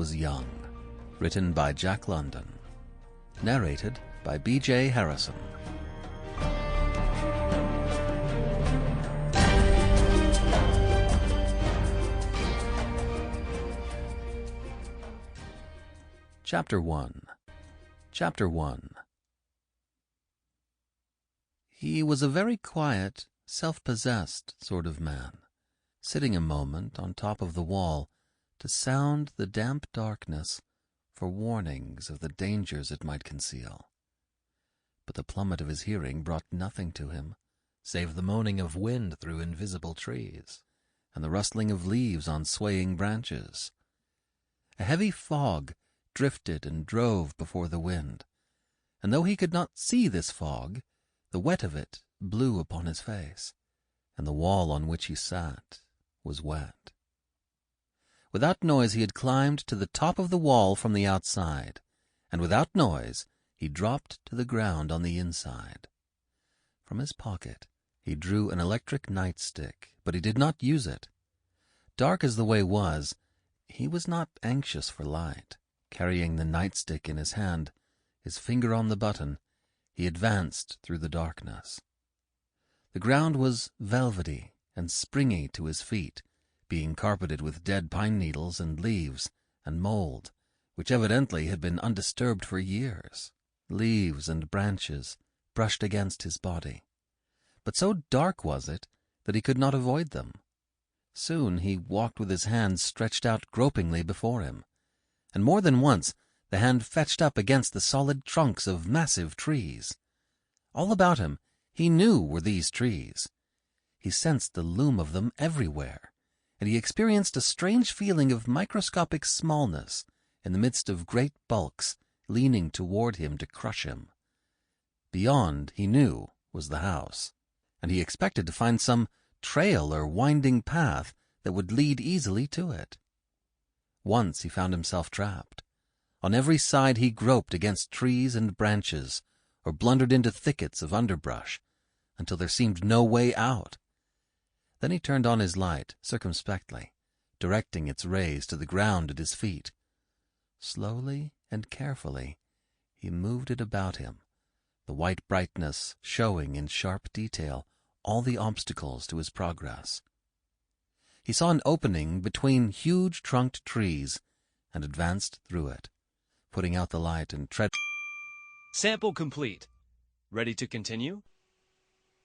was young. Written by Jack London. Narrated by B.J.Harrison. Chapter 1. Chapter 1. He was a very quiet, self-possessed sort of man, sitting a moment on top of the wall to sound the damp darkness for warnings of the dangers it might conceal. But the plummet of his hearing brought nothing to him, save the moaning of wind through invisible trees, and the rustling of leaves on swaying branches. A heavy fog drifted and drove before the wind, and though he could not see this fog, the wet of it blew upon his face, and the wall on which he sat was wet. Without noise he had climbed to the top of the wall from the outside, and without noise he dropped to the ground on the inside. From his pocket he drew an electric nightstick, but he did not use it. Dark as the way was, he was not anxious for light. Carrying the nightstick in his hand, his finger on the button, he advanced through the darkness. The ground was velvety and springy to his feet, being carpeted with dead pine needles and leaves and mold, which evidently had been undisturbed for years. Leaves and branches brushed against his body, but so dark was it that he could not avoid them. Soon he walked with his hands stretched out gropingly before him, and more than once the hand fetched up against the solid trunks of massive trees. All about him he knew were these trees. He sensed the loom of them everywhere, and he experienced a strange feeling of microscopic smallness in the midst of great bulks leaning toward him to crush him. Beyond, he knew, was the house, and he expected to find some trail or winding path that would lead easily to it. Once he found himself trapped. On every side he groped against trees and branches, or blundered into thickets of underbrush, until there seemed no way out. Then he turned on his light circumspectly, directing its rays to the ground at his feet. Slowly and carefully he moved it about him, the white brightness showing in sharp detail all the obstacles to his progress. He saw an opening between huge trunked trees and advanced through it, putting out the light and tread. Sample complete. Ready to continue?